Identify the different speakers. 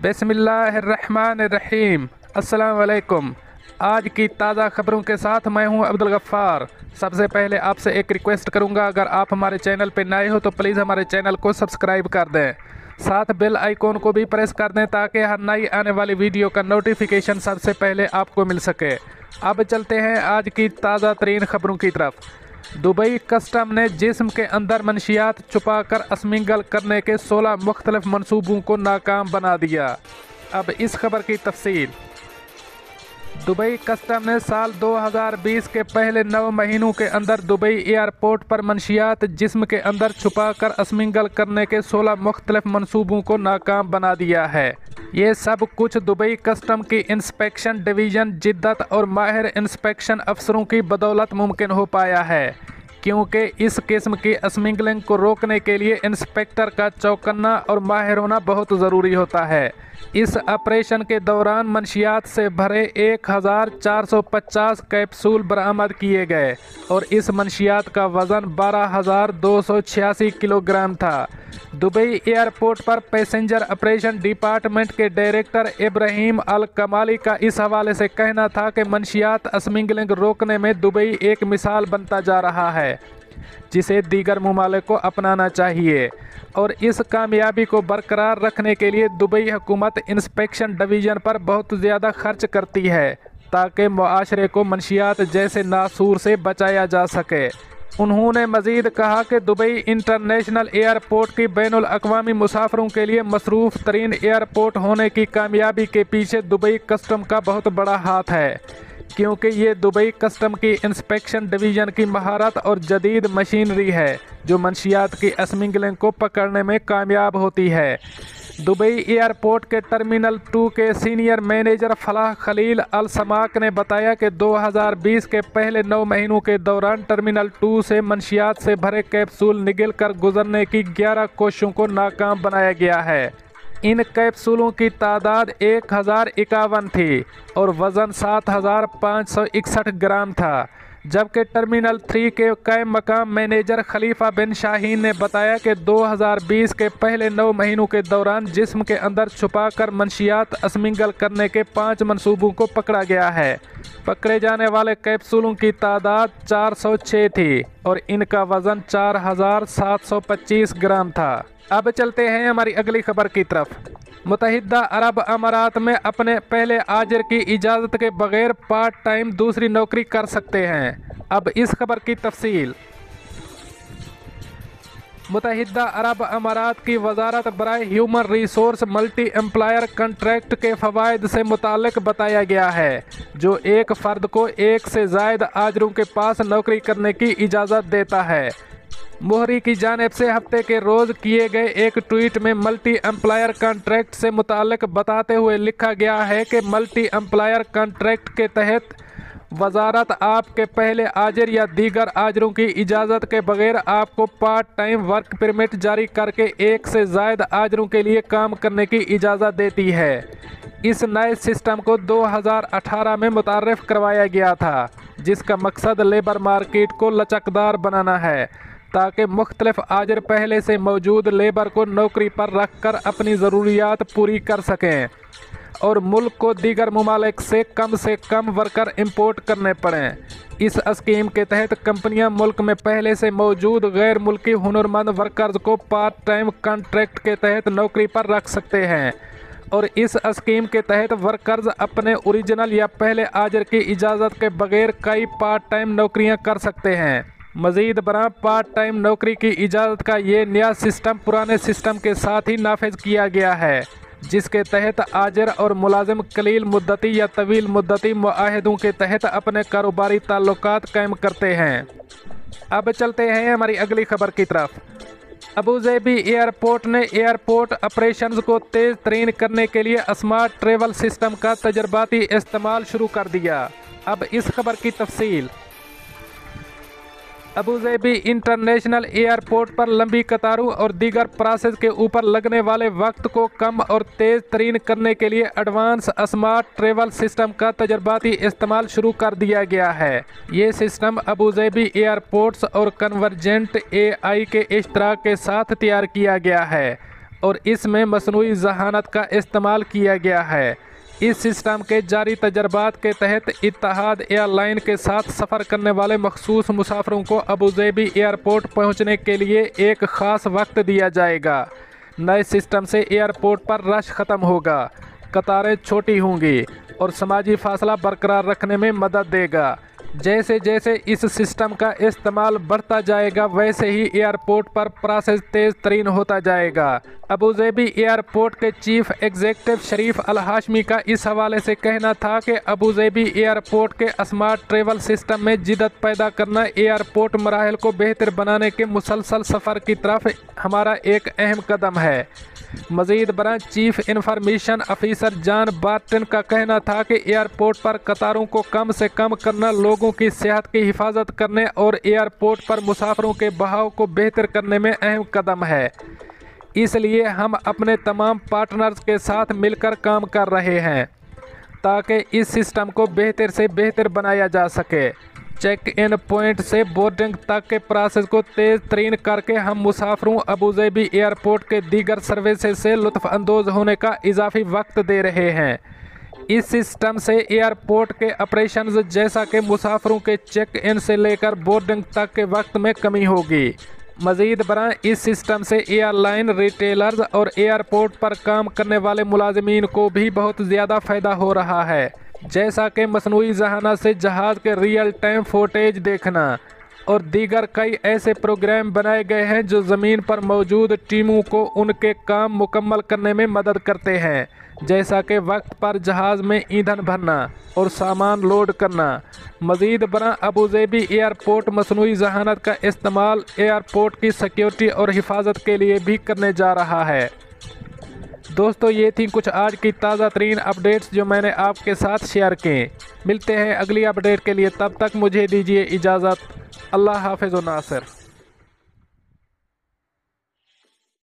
Speaker 1: बिस्मिल्लाहिर्रहमानिर्रहीम। अस्सलाम वालेकुम। आज की ताज़ा खबरों के साथ मैं हूं अब्दुल गफ्फार। सबसे पहले आपसे एक रिक्वेस्ट करूंगा, अगर आप हमारे चैनल पर नए हो तो प्लीज़ हमारे चैनल को सब्सक्राइब कर दें, साथ बेल आइकॉन को भी प्रेस कर दें ताकि हर नई आने वाली वीडियो का नोटिफिकेशन सबसे पहले आपको मिल सके। अब चलते हैं आज की ताज़ा तरीन खबरों की तरफ। दुबई कस्टम ने जिस्म के अंदर मनशियात छुपाकर स्मगल करने के 16 मुख्तलिफ मंसूबों को नाकाम बना दिया। अब इस खबर की तफसील। दुबई कस्टम ने साल 2020 के पहले 9 महीनों के अंदर दुबई एयरपोर्ट पर मनशियात जिस्म के अंदर छुपाकर स्मगल करने के 16 मुख्तलिफ मंसूबों को नाकाम बना दिया है। ये सब कुछ दुबई कस्टम की इंस्पेक्शन डिवीज़न जिद्दत और माहिर इंस्पेक्शन अफसरों की बदौलत मुमकिन हो पाया है, क्योंकि इस किस्म की स्मगलिंग को रोकने के लिए इंस्पेक्टर का चौकन्ना और माहिर होना बहुत ज़रूरी होता है। इस ऑपरेशन के दौरान मंशियात से भरे 1450 कैप्सूल बरामद किए गए और इस मंशियात का वज़न 12,286 किलोग्राम था। दुबई एयरपोर्ट पर पैसेंजर ऑपरेशन डिपार्टमेंट के डायरेक्टर इब्राहिम अल कमाली का इस हवाले से कहना था कि मंशियात स्मगलिंग रोकने में दुबई एक मिसाल बनता जा रहा है, जिसे दीगर ममालिक को अपनाना चाहिए, और इस कामयाबी को बरकरार रखने के लिए दुबई हुकूमत इंस्पेक्शन डिवीज़न पर बहुत ज़्यादा खर्च करती है ताकि मुआशरे को मंशियात जैसे नासूर से बचाया जा सके। उन्होंने मज़ीद कहा कि दुबई इंटरनेशनल एयरपोर्ट की बैनुल अक़वामी मुसाफिरों के लिए मसरूफ़ तरीन एयरपोर्ट होने की कामयाबी के पीछे दुबई कस्टम का बहुत बड़ा हाथ है, क्योंकि ये दुबई कस्टम की इंस्पेक्शन डिवीज़न की महारत और जदीद मशीनरी है जो मंशियात की स्मगलिंग को पकड़ने में कामयाब होती है। दुबई एयरपोर्ट के टर्मिनल 2 के सीनियर मैनेजर फलाह खलील अल समाक ने बताया कि 2020 के पहले 9 महीनों के दौरान टर्मिनल 2 से मंशियात से भरे कैप्सूल निगल कर गुजरने की 11 कोशिशों को नाकाम बनाया गया है। इन कैप्सूलों की तादाद 1051 थी और वज़न 7561 ग्राम था, जबकि टर्मिनल 3 के कायम मकाम मैनेजर खलीफा बिन शाहीन ने बताया कि 2020 के पहले 9 महीनों के दौरान जिस्म के अंदर छुपाकर मंशियात स्मगल करने के 5 मंसूबों को पकड़ा गया है। पकड़े जाने वाले कैप्सूलों की तादाद 406 थी और इनका वज़न 4725 ग्राम था। अब चलते हैं हमारी अगली खबर की तरफ। मुत्तहिदा अरब अमारात में अपने पहले आजिर की इजाज़त के बगैर पार्ट टाइम दूसरी नौकरी कर सकते हैं। अब इस खबर की तफसील। मुत्तहिदा अरब अमारात की वजारत बराए human resource multi employer contract के फ़वाइद से मुताल्लिक बताया गया है, जो एक फ़र्द को एक से ज़ायद आजरों के पास नौकरी करने की इजाज़त देता है। मोहरी की जानिब से हफ्ते के रोज़ किए गए एक ट्वीट में मल्टी एम्प्लॉयर कॉन्ट्रैक्ट से मुताल्लिक बताते हुए लिखा गया है कि मल्टी एम्प्लॉयर कॉन्ट्रैक्ट के तहत वजारत आपके पहले आजिर या दीगर आजरों की इजाज़त के बगैर आपको पार्ट टाइम वर्क परमिट जारी करके एक से ज़ायद आजरों के लिए काम करने की इजाज़त देती है। इस नए सिस्टम को 2018 में मुतारफ़ करवाया गया था, जिसका मकसद लेबर मार्केट को लचकदार बनाना है ताकि मुख्तलिफ आजिर पहले से मौजूद लेबर को नौकरी पर रख कर अपनी ज़रूरियात पूरी कर सकें और मुल्क को दीगर ममालिक से कम वर्कर इंपोर्ट करने पड़ें। इस स्कीम के तहत कंपनियां मुल्क में पहले से मौजूद गैर मुल्की हुनरमंद वर्कर्स को पार्ट टाइम कॉन्ट्रैक्ट के तहत नौकरी पर रख सकते हैं और इस स्कीम के तहत वर्कर्स अपने ओरिजिनल या पहले आजिर की इजाज़त के बगैर कई पार्ट टाइम नौकरियां कर सकते हैं। मज़ीद बरां पार्ट टाइम नौकरी की इजाज़त का ये नया सिस्टम पुराने सिस्टम के साथ ही नाफिज किया गया है, जिसके तहत आजिर और मुलाजिम कलील मुद्दती या तवील मुद्दती मुआहदों के तहत अपने कारोबारी ताल्लुकात कायम करते हैं। अब चलते हैं हमारी अगली खबर की तरफ। अबूज़ेबी एयरपोर्ट ने एयरपोर्ट ऑपरेशंस को तेज़ तरीन करने के लिए स्मार्ट ट्रेवल सिस्टम का तजर्बाती इस्तेमाल शुरू कर दिया। अब इस खबर की तफसील। अबूज़ेबी इंटरनेशनल एयरपोर्ट पर लंबी कतारों और दीगर प्रोसेस के ऊपर लगने वाले वक्त को कम और तेज़ तरीन करने के लिए एडवांस स्मार्ट ट्रेवल सिस्टम का तजर्बाती इस्तेमाल शुरू कर दिया गया है। ये सिस्टम अबूज़ेबी एयरपोर्ट्स और कन्वर्जेंट AI के इश्तराक के साथ तैयार किया गया है और इसमें मसनूई ज़हानत का इस्तेमाल किया गया है। इस सिस्टम के जारी तजर्बात के तहत इत्तेहाद एयरलाइन के साथ सफ़र करने वाले मखसूस मुसाफिरों को अबूज़ेबी एयरपोर्ट पहुंचने के लिए एक ख़ास वक्त दिया जाएगा। नए सिस्टम से एयरपोर्ट पर रश ख़त्म होगा, कतारें छोटी होंगी और समाजी फासला बरकरार रखने में मदद देगा। जैसे जैसे इस सिस्टम का इस्तेमाल बढ़ता जाएगा वैसे ही एयरपोर्ट पर प्रोसेस तेज़ तरीन होता जाएगा। अबूज़ेबी एयरपोर्ट के चीफ एग्जीक्यूटिव शरीफ अल हाशमी का इस हवाले से कहना था कि अबूज़ेबी एयरपोर्ट के स्मार्ट ट्रेवल सिस्टम में जिद्दत पैदा करना एयरपोर्ट मराहल को बेहतर बनाने के मुसलसल सफ़र की तरफ हमारा एक अहम कदम है। मज़ीद बरां chief information officer John Barton का कहना था कि एयरपोर्ट पर कतारों को कम से कम करना लोगों की सेहत की हिफाजत करने और एयरपोर्ट पर मुसाफिरों के बहाव को बेहतर करने में अहम कदम है। इसलिए हम अपने तमाम पार्टनर्स के साथ मिलकर काम कर रहे हैं ताकि इस सिस्टम को बेहतर से बेहतर बनाया जा सके। चेक इन पॉइंट से बोर्डिंग तक के प्रोसेस को तेज़ तरीन करके हम मुसाफिरों अबूज़ेबी एयरपोर्ट के दीगर सर्विसेज से लुत्फ़ अंदोज़ होने का इजाफी वक्त दे रहे हैं। इस सिस्टम से एयरपोर्ट के ऑपरेशंस जैसा कि मुसाफिरों के चेक इन से लेकर बोर्डिंग तक के वक्त में कमी होगी। मज़ीद बरां इस सिस्टम से एयरलाइन रिटेलर्स और एयरपोर्ट पर काम करने वाले मुलाजमीन को भी बहुत ज़्यादा फ़ायदा हो रहा है, जैसा कि मसनूई ज़हानत से जहाज़ के रियल टाइम फुटेज देखना और दीगर कई ऐसे प्रोग्राम बनाए गए हैं जो ज़मीन पर मौजूद टीमों को उनके काम मुकम्मल करने में मदद करते हैं, जैसा कि वक्त पर जहाज़ में ईंधन भरना और सामान लोड करना। मज़ीद बरां अबूज़ेबी एयरपोर्ट मसनूई ज़हानत का इस्तेमाल एयरपोर्ट की सिक्योरिटी और हिफाजत के लिए भी करने जा रहा है। दोस्तों, ये थी कुछ आज की ताज़ा तरीन अपडेट्स जो मैंने आपके साथ शेयर की। मिलते हैं अगली अपडेट के लिए, तब तक मुझे दीजिए इजाज़त। अल्लाह हाफ़िज़ व नासिर।